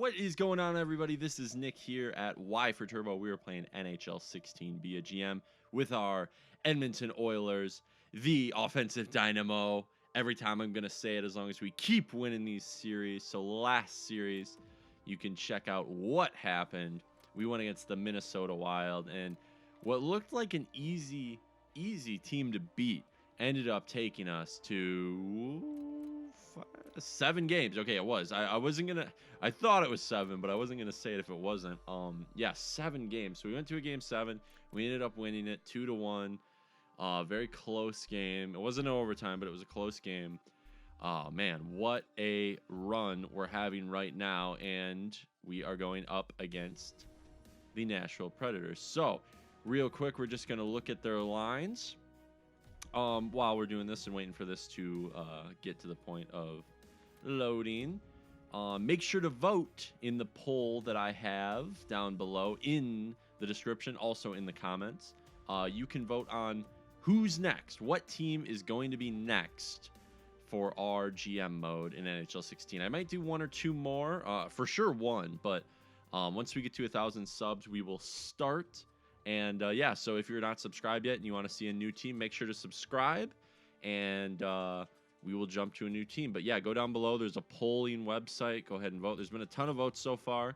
What is going on, everybody? This is Nick here at Y4Turbo. We are playing NHL 16 via GM with our Edmonton Oilers, the offensive dynamo. Every time I'm going to say it as long as we keep winning these series. So last series, you can check out what happened. We went against the Minnesota Wild, and what looked like an easy team to beat ended up taking us to 7 games. Okay, it was. I wasn't gonna. I thought it was 7, but I wasn't gonna say it if it wasn't. Yeah, 7 games. So we went to a game 7. We ended up winning it 2-1. Very close game. It wasn't overtime, but it was a close game. Oh man, what a run we're having right now, and we are going up against the Nashville Predators. So, real quick, we're just gonna look at their lines. While we're doing this and waiting for this to get to the point of loading, make sure to vote in the poll that I have down below in the description, also in the comments. You can vote on who's next, what team is going to be next for our GM mode in NHL 16. I might do 1 or 2 more, for sure 1, but once we get to 1,000 subs, we will start. And yeah, so if you're not subscribed yet and you want to see a new team, make sure to subscribe, and we will jump to a new team. But yeah, go down below. There's a polling website. Go ahead and vote. There's been a ton of votes so far.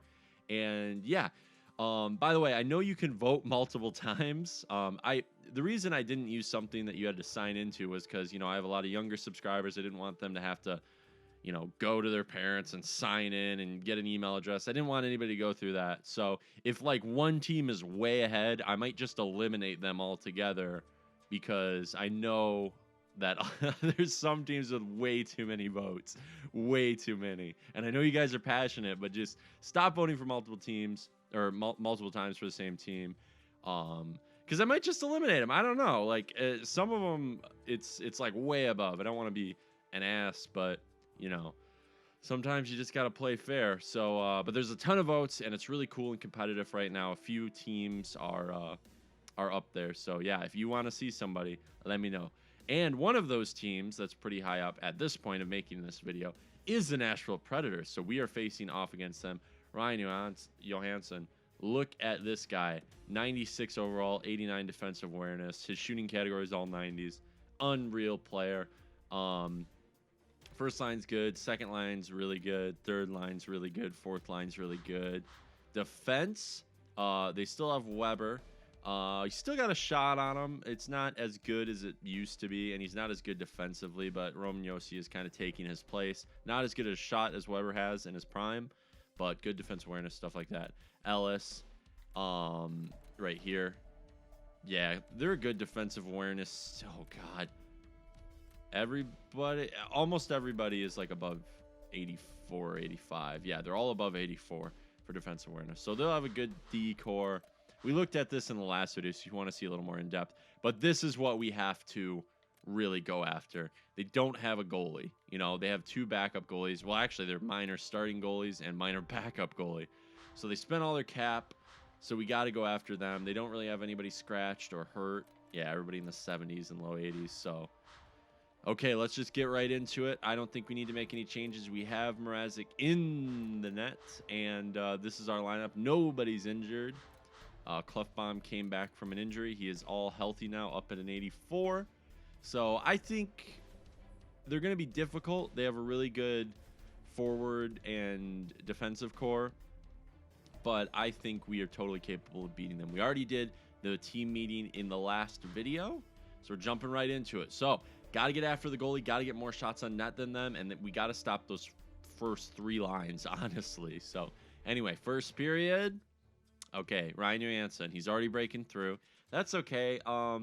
And yeah, by the way, I know you can vote multiple times. The reason I didn't use something that you had to sign into was because, I have a lot of younger subscribers. I didn't want them to have to, go to their parents and sign in and get an email address. I didn't want anybody to go through that. So if like one team is way ahead, I might just eliminate them altogether, because I know that there's some teams with way too many votes, way too many. And I know you guys are passionate, but just stop voting for multiple teams or multiple times for the same team. Because I might just eliminate them. I don't know. Like some of them, it's like way above. I don't want to be an ass, but sometimes you just got to play fair. So, but there's a ton of votes, and it's really cool and competitive right now. A few teams are up there. So yeah, if you want to see somebody, let me know. And one of those teams that's pretty high up at this point of making this video is the Nashville Predators. So we are facing off against them. Ryan Johansson, look at this guy. 96 overall, 89 defensive awareness. His shooting category is all 90s. Unreal player. First line's good, second line's really good, third line's really good, fourth line's really good. Defense, they still have Weber. He's still got a shot on him. It's not as good as it used to be, and he's not as good defensively, but Roman Josi is kind of taking his place. Not as good a shot as Weber has in his prime, but good defense awareness, stuff like that. Ellis, right here. Yeah, they're a good defensive awareness. Oh, God. Almost everybody is like above 84, 85. Yeah, they're all above 84 for defensive awareness. So they'll have a good D core. We looked at this in the last video, so you want to see a little more in depth. But this is what we have to really go after. They don't have a goalie. They have 2 backup goalies. Well, actually, they're minor starting goalies and minor backup goalie. So they spent all their cap. So we got to go after them. They don't really have anybody scratched or hurt. Yeah, everybody in the 70s and low 80s. So okay, let's just get right into it. I don't think we need to make any changes. We have Mrazek in the net, and this is our lineup. Nobody's injured. Clefbaum came back from an injury. He is all healthy now, up at an 84. So I think they're going to be difficult. They have a really good forward and defensive core, but I think we are totally capable of beating them. We already did the team meeting in the last video, so we're jumping right into it. So got to get after the goalie, got to get more shots on net than them, and we got to stop those first 3 lines, honestly. So anyway, first period. Okay, Ryan Johansson, he's already breaking through. That's okay. I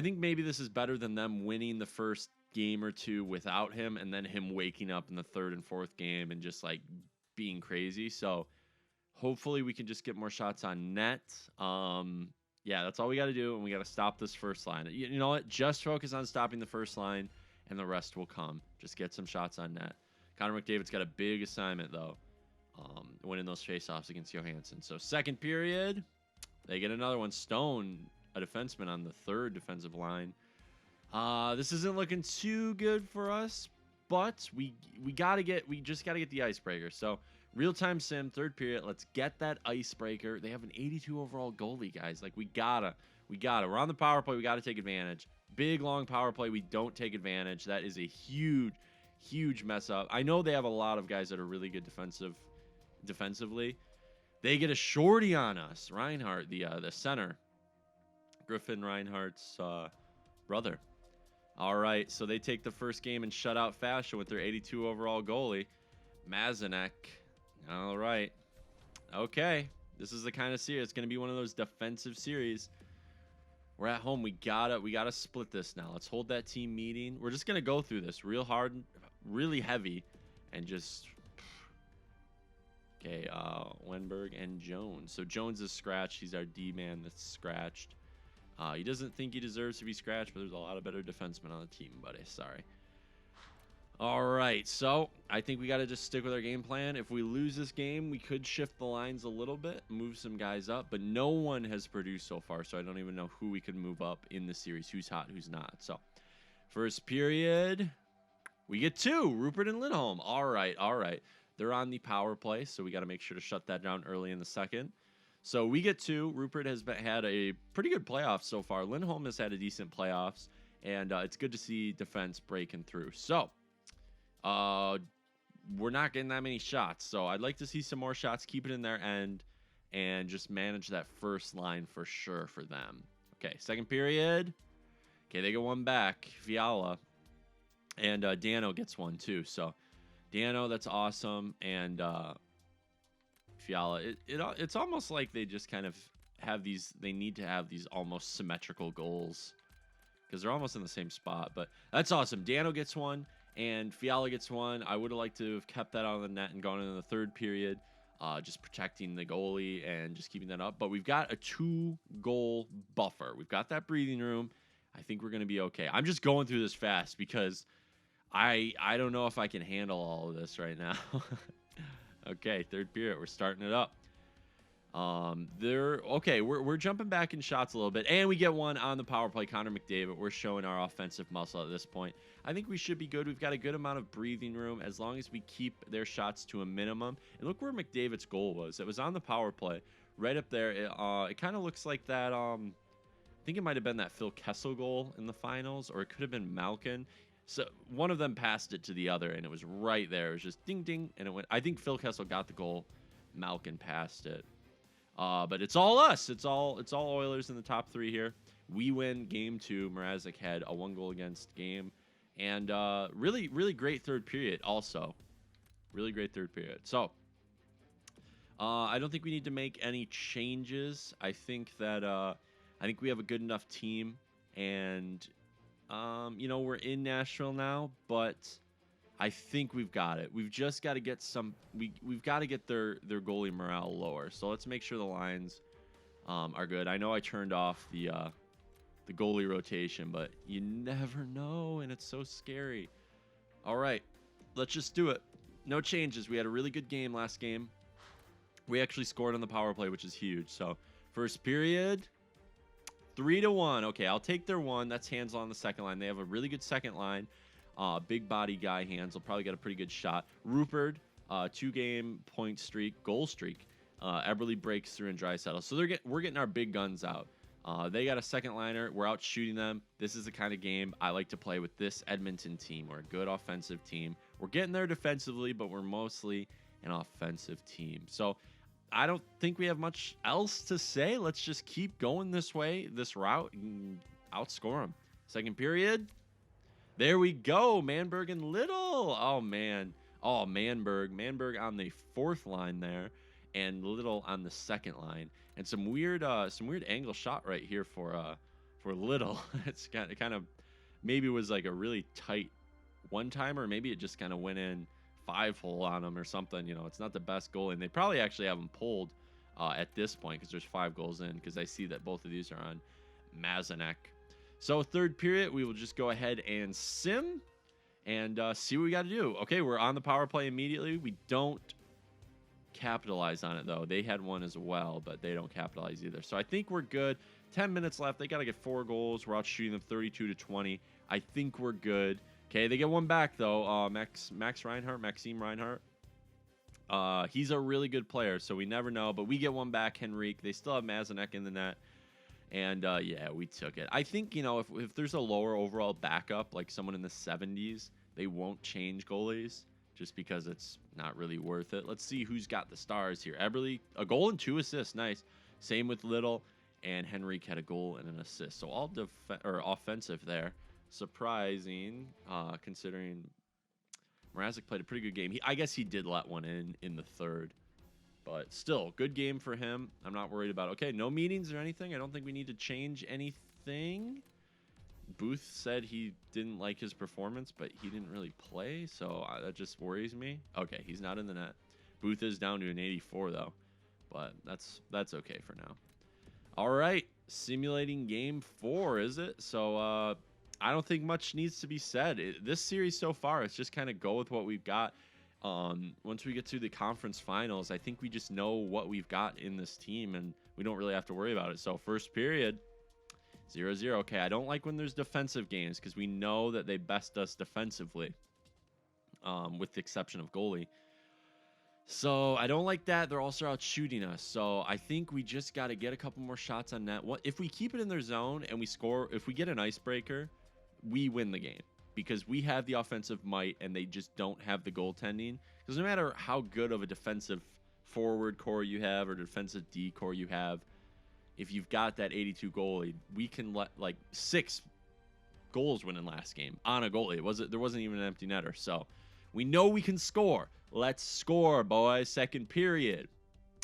think maybe this is better than them winning the first game or 2 without him, and then him waking up in the 3rd and 4th game and just like being crazy. So hopefully we can just get more shots on net. Yeah, that's all we got to do, and we got to stop this first line. You know what? Just focus on stopping the first line, and the rest will come. Just get some shots on net. Connor McDavid's got a big assignment, though, winning those faceoffs against Johansson. So second period, they get another one. Stone, a defenseman on the 3rd defensive line. This isn't looking too good for us. but we just gotta get the icebreaker. So real-time sim, third period. Let's get that icebreaker. They have an 82 overall goalie, guys. Like, we gotta. We're on the power play. We gotta take advantage. Big, long power play. We don't take advantage. That is a huge mess up. I know they have a lot of guys that are really good defensively. They get a shorty on us. Reinhardt, the center. Griffin Reinhardt's brother. All right, so they take the first game in shutout fashion with their 82 overall goalie, Mazanek. All right. Okay. This is the kind of series. It's going to be one of those defensive series. We're at home. We gotta split this now. Let's hold that team meeting. We're just going to go through this real hard, really heavy, and just... Okay, Wenberg and Jones. So Jones is scratched. He's our D-man that's scratched. He doesn't think he deserves to be scratched, but there's a lot of better defensemen on the team, buddy. Sorry. All right, so I think we got to just stick with our game plan. If we lose this game, we could shift the lines a little bit, move some guys up, but no one has produced so far, so I don't even know who we could move up in the series, who's hot, who's not. So first period, we get 2, Rupert and Lindholm. All right. They're on the power play, so we got to make sure to shut that down early in the second. So we get 2. Rupert has had a pretty good playoffs so far. Lindholm has had a decent playoffs, and it's good to see defense breaking through. So we're not getting that many shots, so I'd like to see some more shots, keep it in their end, and just manage that first line for sure for them. Okay, second period. Okay, they get one back, Fiala, and Dano gets one too. So Dano, that's awesome, and Fiala, it's almost like they just kind of have these, they need to have these almost symmetrical goals because they're almost in the same spot, but that's awesome. Dano gets one, and Fiala gets one. I would have liked to have kept that on the net and gone into the third period, just protecting the goalie and just keeping that up. But we've got a 2-goal buffer. We've got that breathing room. I think we're going to be okay. I'm just going through this fast because I don't know if I can handle all of this right now. Okay, third period. We're starting it up. We're jumping back in shots a little bit, and we get one on the power play. Connor McDavid. We're showing our offensive muscle at this point. I think we should be good. We've got a good amount of breathing room as long as we keep their shots to a minimum. And look where McDavid's goal was. It was on the power play, right up there. It kind of looks like that. I think it might have been that Phil Kessel goal in the finals, or it could have been Malkin. So one of them passed it to the other, and it was right there. It was just ding, ding, and it went. I think Phil Kessel got the goal. Malkin passed it. But it's all us. It's all Oilers in the top 3 here. We win game 2. Mrazek had a 1-goal against game, and really great third period. Also, really great third period. So I don't think we need to make any changes. I think that we have a good enough team, and we're in Nashville now, but I think we've got it. We've just got to get we've got to get their goalie morale lower. So let's make sure the lines are good. I know I turned off the goalie rotation, but you never know, and it's so scary. All right, let's just do it. No changes. We had a really good game last game. We actually scored on the power play, which is huge. So first period, 3-1. Okay, I'll take their 1. That's Hansel on the second line. They have a really good second line. Big body guy, Hansel, probably got a pretty good shot. Rupert, 2-game point streak, goal streak. Eberle breaks through and Draisaitl. So we're getting our big guns out. They got a second liner. We're out shooting them. This is the kind of game I like to play with this Edmonton team. We're a good offensive team. We're getting there defensively, but we're mostly an offensive team. So I don't think we have much else to say. Let's just keep going this way, this route, and outscore them. Second period. There we go. Manberg and Little. Oh, man. Oh, Manberg on the 4th line there, and Little on the 2nd line. And some weird angle shot right here for Little. It's kind of maybe was like a really tight one-timer. Maybe it just kind of went in 5-hole on him or something. It's not the best goal, and they probably actually have him pulled at this point because there's 5 goals in, because I see that both of these are on Mazanek. So third period, we will just go ahead and sim and see what we got to do. Okay, we're on the power play immediately. We don't capitalize on it, though. They had one as well, but they don't capitalize either. So I think we're good. 10 minutes left. They got to get 4 goals. We're out shooting them 32-20. I think we're good. Okay, they get one back though. Maxime Reinhardt. He's a really good player, so we never know. But we get one back, Henrique. They still have Mazanek in the net. And yeah, we took it. I think, if there's a lower overall backup, like someone in the 70s, they won't change goalies just because it's not really worth it. Let's see who's got the stars here. Eberle, a goal and 2 assists. Nice. Same with Little. And Henrique had a goal and an assist. So all offensive there. Surprising, considering Mrazek played a pretty good game. I guess he did let one in the third. But still, good game for him. I'm not worried about it. Okay, no meetings or anything. I don't think we need to change anything. Booth said he didn't like his performance, but he didn't really play, so that just worries me. Okay, he's not in the net. Booth is down to an 84, though. But that's okay for now. All right, simulating game 4, is it? So I don't think much needs to be said. This series so far, it's just kind of go with what we've got. Once we get to the conference finals, I think we just know what we've got in this team, and we don't really have to worry about it. So first period, 0-0. Okay, I don't like when there's defensive games because we know that they best us defensively, with the exception of goalie. So I don't like that. They're also out shooting us. So I think we just got to get a couple more shots on net. If we keep it in their zone and we score, if we get an icebreaker, we win the game because we have the offensive might and they just don't have the goaltending. Because no matter how good of a defensive forward core you have or defensive D core you have, if you've got that 82 goalie, we can let like 6 goals win in last game on a goalie. There wasn't even an empty netter. So we know we can score. Let's score, boys. Second period.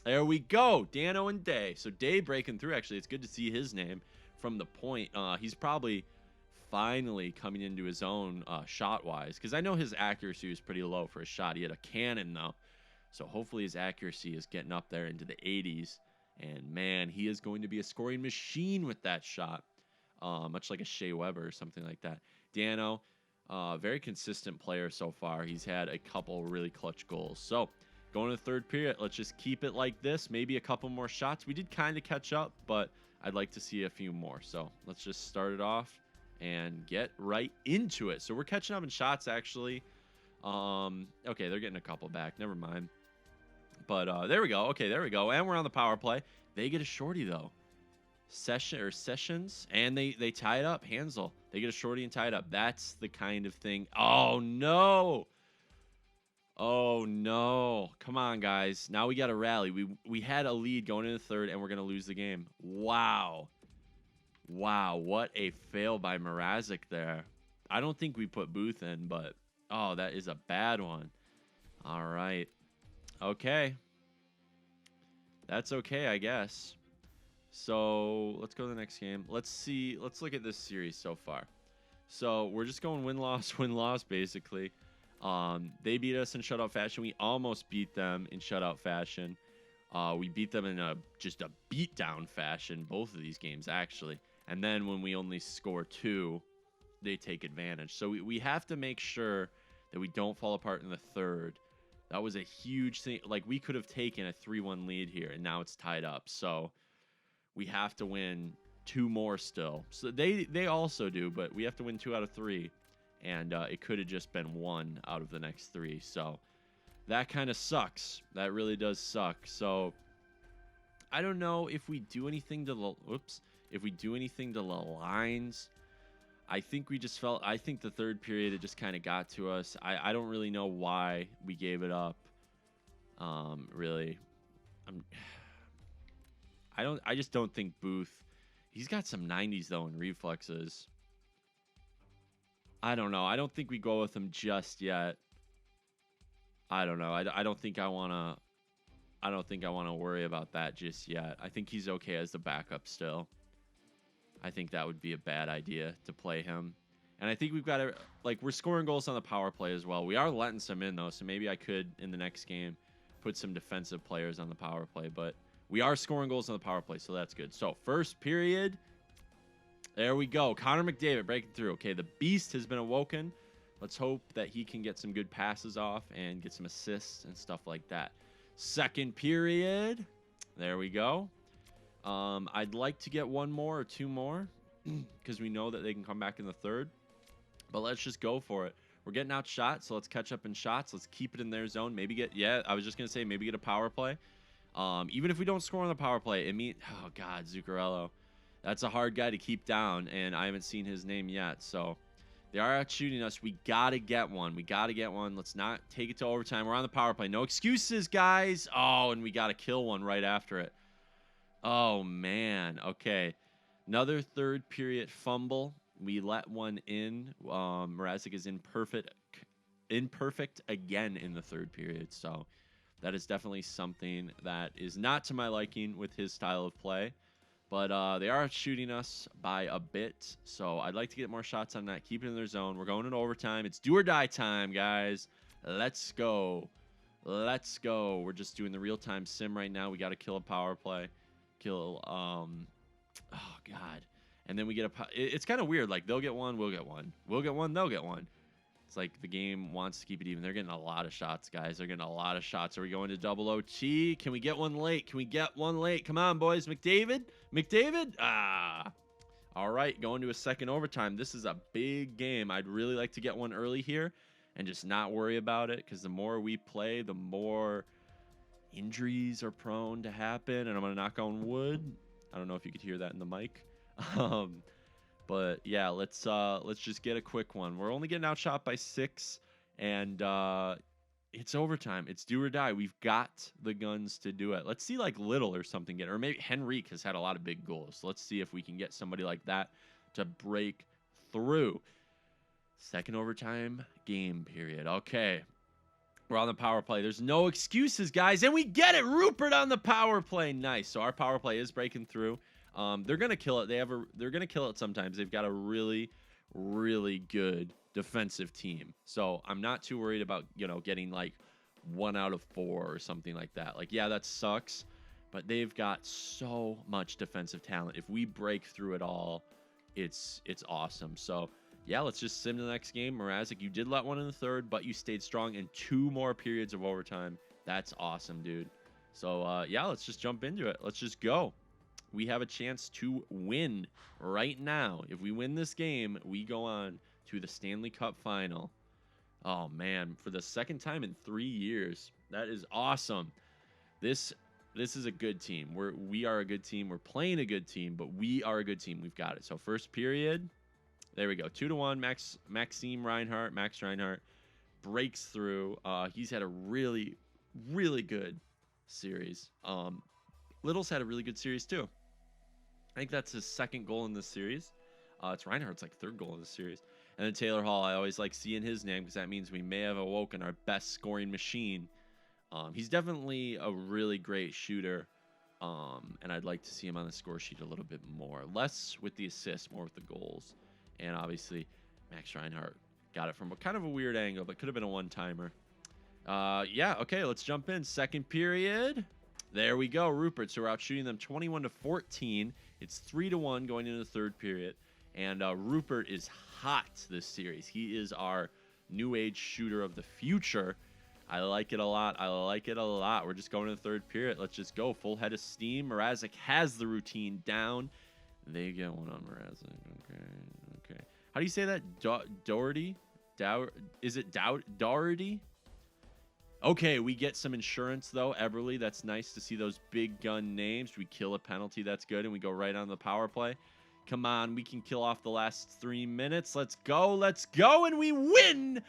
There we go. Dano and Day. So Day breaking through. Actually, it's good to see his name from the point. He's probably finally coming into his own shot-wise. Because I know his accuracy was pretty low for a shot. He had a cannon, though. So hopefully his accuracy is getting up there into the 80s. And, man, he is going to be a scoring machine with that shot. Much like a Shea Weber or something like that. Dano. Very consistent player so far. He's had a couple really clutch goals. So, going to the third period, let's just keep it like this. Maybe a couple more shots. We did kind of catch up, but I'd like to see a few more. So, let's just start it off and get right into it. So, we're catching up in shots, actually. Okay, they're getting a couple back. Never mind. But there we go. Okay, there we go. And we're on the power play. They get a shorty, though. Sessions, and they tie it up. Hansel, they get a shorty and tie it up. That's the kind of thing. Oh no, come on, guys. Now we got to rally. We had a lead going into the third, and we're gonna lose the game. Wow, what a fail by Mrazek there. I don't think we put Booth in, but oh, that is a bad one. All right, okay, that's okay, I guess. So let's go to the next game. Let's look at this series so far. So we're just going win-loss, basically. They beat us in shutout fashion. We almost beat them in shutout fashion. We beat them in just a beatdown fashion, both of these games, actually. And then when we only score 2, they take advantage. So we have to make sure that we don't fall apart in the third. That was a huge thing. Like, we could have taken a 3-1 lead here, and now it's tied up. So we have to win 2 more still. So they also do, but we have to win 2 out of 3. And it could have just been 1 out of the next 3. So that kind of sucks. That really does suck. So I don't know if we do anything to the lines. I think the third period, it just kind of got to us. I don't really know why we gave it up. Really. I just don't think Booth. He's got some 90s though in reflexes. I don't know. I don't think we go with him just yet. I don't know. I don't think I want to worry about that just yet. I think he's okay as the backup still. I think that would be a bad idea to play him. And I think we've got to, we're scoring goals on the power play as well. We are letting some in though, so maybe I could in the next game put some defensive players on the power play, but we are scoring goals on the power play, so that's good. So, first period. There we go. Connor McDavid breaking through. Okay, the beast has been awoken. Let's hope that he can get some good passes off and get some assists and stuff like that. Second period. There we go. I'd like to get 1 more or 2 more because we know that they can come back in the third. But let's just go for it. We're getting outshot, so let's catch up in shots. Let's keep it in their zone. Maybe get, yeah, I was just going to say, maybe get a power play. Even if we don't score on the power play, it means, oh, God, Zuccarello. That's a hard guy to keep down, and I haven't seen his name yet. So they are out shooting us. We got to get one. We got to get one. Let's not take it to overtime. We're on the power play. No excuses, guys. Oh, and we got to kill one right after it. Oh, man. Okay. Another third period fumble. We let one in. Mrazek is imperfect again in the third period. So that is definitely something that is not to my liking with his style of play. But they are shooting us by a bit. So I'd like to get more shots on that. Keep it in their zone. We're going into overtime. It's do or die time, guys. Let's go. Let's go. We're just doing the real-time sim right now. We got to kill a power play. Kill, oh, God. And then we get it's kind of weird. Like, they'll get one, we'll get one. We'll get one, they'll get one. It's like the game wants to keep it even. They're getting a lot of shots, guys. They're getting a lot of shots. Are we going to double OT? Can we get one late? Can we get one late? Come on, boys. McDavid? McDavid? Ah. All right, going to a second overtime. This is a big game. I'd really like to get one early here and just not worry about it, because the more we play, the more injuries are prone to happen. And I'm going to knock on wood. I don't know if you could hear that in the mic. But yeah, let's just get a quick one. We're only getting outshot by 6, and it's overtime. It's do or die. We've got the guns to do it. Let's see, like, Little or something get, or maybe Henrique has had a lot of big goals. So let's see if we can get somebody like that to break through. Second overtime game period. Okay. We're on the power play. There's no excuses, guys, and we get it. Rupert on the power play. Nice. So our power play is breaking through. They're gonna kill it. They're gonna kill it sometimes. They've got a really, really good defensive team. So I'm not too worried about, getting like 1 out of 4 or something like that. Like, yeah, that sucks, but they've got so much defensive talent. If we break through it all, it's awesome. So yeah, let's just sim to the next game. Mrazek, you did let one in the third, but you stayed strong in 2 more periods of overtime. That's awesome, dude. So yeah, let's just jump into it. Let's just go. We have a chance to win right now. If we win this game, we go on to the Stanley Cup final. Oh, man, for the second time in 3 years. That is awesome. This is a good team. We are a good team. We're playing a good team, but we are a good team. We've got it. So first period, there we go. 2-1. Max Reinhart breaks through. He's had a really, really good series. Little's had a really good series too. I think that's his second goal in this series. It's Reinhardt's like 3rd goal in this series. And then Taylor Hall, I always like seeing his name because that means we may have awoken our best scoring machine. He's definitely a really great shooter, and I'd like to see him on the score sheet a little bit more. Less with the assists, more with the goals. And obviously, Max Reinhardt got it from kind of a weird angle, but could have been a one-timer. Yeah, okay, let's jump in. Second period. There we go, Rupert. So we're out shooting them 21-14. It's 3-1 going into the third period. And Rupert is hot this series. He is our new age shooter of the future. I like it a lot. I like it a lot. We're just going to the third period. Let's just go. Full head of steam. Mrazek has the routine down. They get one on Mrazek. Okay. How do you say that? Doherty? Is it Doherty? Okay, we get some insurance, though. Eberle, that's nice to see those big gun names. We kill a penalty, that's good, and we go right on the power play. Come on, we can kill off the last 3 minutes. Let's go, and we win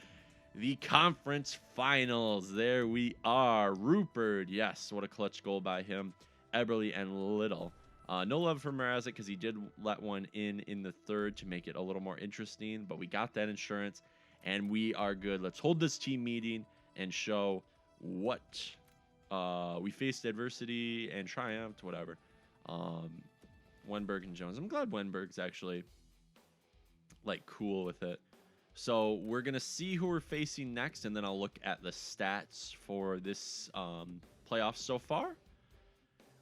the conference finals. There we are. Rupert, yes, what a clutch goal by him. Eberle and Little. No love for Mrazek because he did let one in the third to make it a little more interesting, but we got that insurance, and we are good. Let's hold this team meeting and show what we faced adversity and triumphed, whatever. Wenberg and Jones. I'm glad Wenberg's actually like cool with it. So we're gonna see who we're facing next, and then I'll look at the stats for this playoffs so far.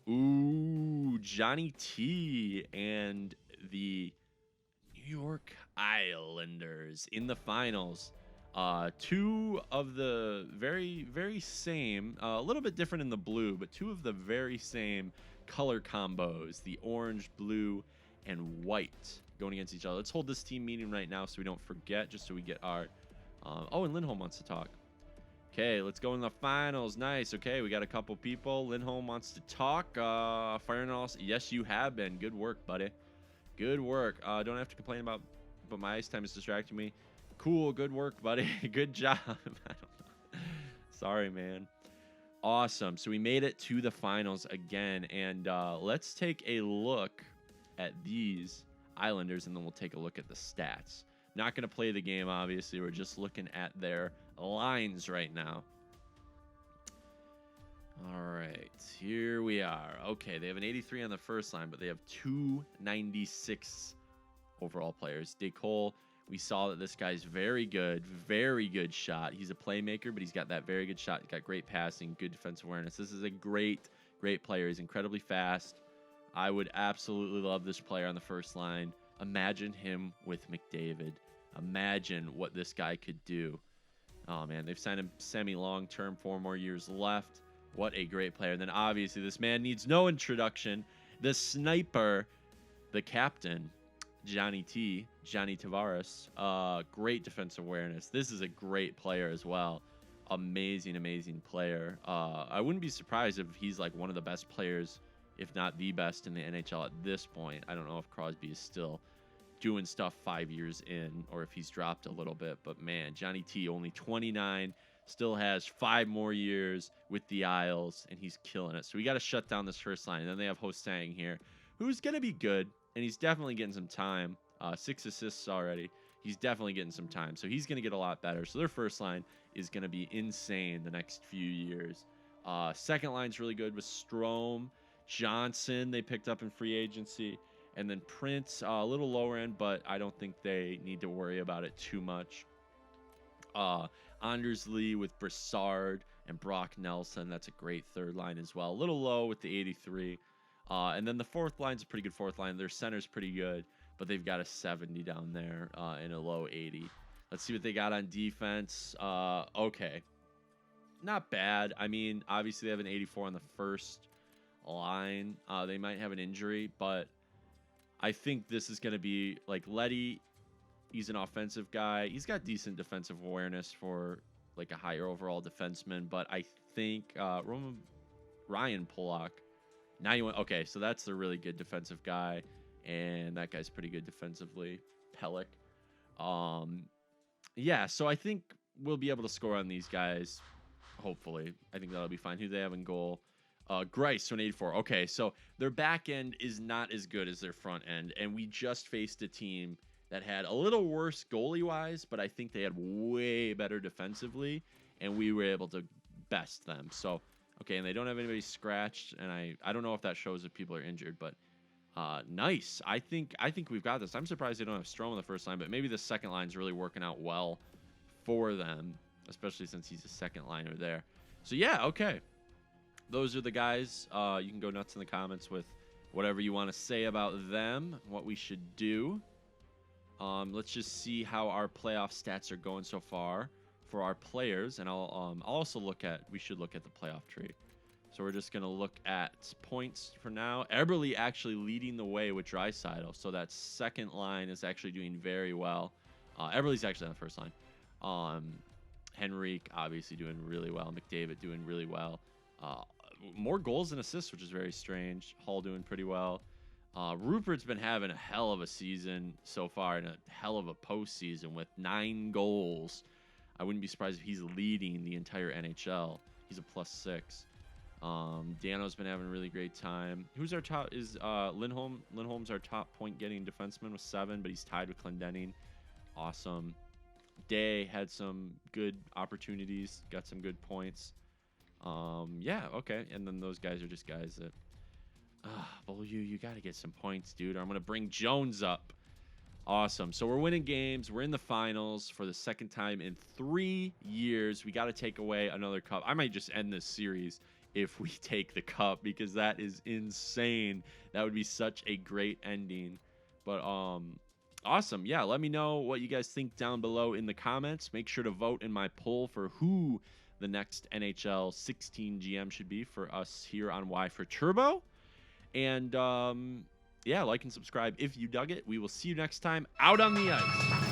Ooh, Johnny T and the New York Islanders in the finals. 2 of the very, very same, a little bit different in the blue, but 2 of the very same color combos, the orange, blue, and white. going against each other. Let's hold this team meeting right now so we don't forget, just so we get our... oh, and Lindholm wants to talk. Okay, let's go in the finals. Nice. Okay, we got a couple people. Lindholm wants to talk. Firing all... Yes, you have been. Good work, buddy. Good work. Don't have to complain about... But my ice time is distracting me. Cool. Good work, buddy. Good job. I don't know. Sorry, man. Awesome. So we made it to the finals again. And let's take a look at these Islanders, and then we'll take a look at the stats. Not going to play the game, obviously. We're just looking at their lines right now. All right, here we are. Okay, they have an 83 on the first line, but they have 296 overall players. DeCole, we saw that this guy's very good shot. He's a playmaker, but he's got that very good shot. He's got great passing, good defensive awareness. This is a great player. He's incredibly fast. I would absolutely love this player on the first line. Imagine him with McDavid. Imagine what this guy could do. Oh, man, they've signed him semi-long-term, 4 more years left. What a great player. And then, obviously, this man needs no introduction. The sniper, the captain, Johnny Tavares. Great defensive awareness. This is a great player as well. Amazing player. I wouldn't be surprised if he's like one of the best players, if not the best in the NHL at this point. I don't know if Crosby is still doing stuff 5 years in or if he's dropped a little bit. But, man, Johnny T, only 29, still has 5 more years with the Isles, and he's killing it. So we got to shut down this first line. And then they have Ho-Sang here, who's going to be good, and he's definitely getting some time. 6 assists already. He's definitely getting some time. So he's going to get a lot better. So their first line is going to be insane the next few years. Second line's really good with Strome. Johnson, they picked up in free agency. And then Prince, a little lower end, but I don't think they need to worry about it too much. Anders Lee with Brassard and Brock Nelson. That's a great third line as well. A little low with the 83. And then the fourth line's a pretty good fourth line. Their center's pretty good, but they've got a 70 down there and a low 80. Let's see what they got on defense. Okay. Not bad. I mean, obviously they have an 84 on the first line. They might have an injury, but I think this is going to be like Letty. He's an offensive guy. He's got decent defensive awareness for like a higher overall defenseman, but I think Ryan Pollock. Now you want, okay, so that's the really good defensive guy, and that guy's pretty good defensively. Pellick. Yeah, so I think we'll be able to score on these guys. Hopefully, I think that'll be fine. Who do they have in goal? Grice, so an 84. Okay, so their back end is not as good as their front end, and we just faced a team that had a little worse goalie-wise, but I think they had way better defensively, and we were able to best them. So, okay, and they don't have anybody scratched, and I don't know if that shows if people are injured, but nice. I think we've got this. I'm surprised they don't have Strome on the first line, but maybe the second line's really working out well for them, especially since he's a second liner there. So, yeah, okay. Those are the guys. You can go nuts in the comments with whatever you want to say about them, what we should do. Let's just see how our playoff stats are going so far for our players, and I'll also we should look at the playoff tree. So we're just going to look at points for now. Eberle actually leading the way with Draisaitl, so that second line is actually doing very well. Eberle's actually on the first line. Henrique obviously doing really well. McDavid doing really well. More goals and assists, which is very strange. Hall doing pretty well. Rupert's been having a hell of a season so far and a hell of a postseason with 9 goals. I wouldn't be surprised if he's leading the entire NHL. He's a +6. Dano's been having a really great time. Who's our top? Is Lindholm? Lindholm's our top point-getting defenseman with 7, but he's tied with Clendening. Awesome. Day had some good opportunities, got some good points. Yeah, okay. And then those guys are just guys that... WiiU, you got to get some points, dude, or I'm going to bring Jones up. Awesome. So we're winning games. We're in the finals for the second time in 3 years. We got to take away another cup. I might just end this series if we take the cup because that is insane. That would be such a great ending. But awesome. Yeah, let me know what you guys think down below in the comments. Make sure to vote in my poll for who the next NHL 16 GM should be for us here on Y for Turbo. And Yeah, like and subscribe if you dug it. We will see you next time out on the ice.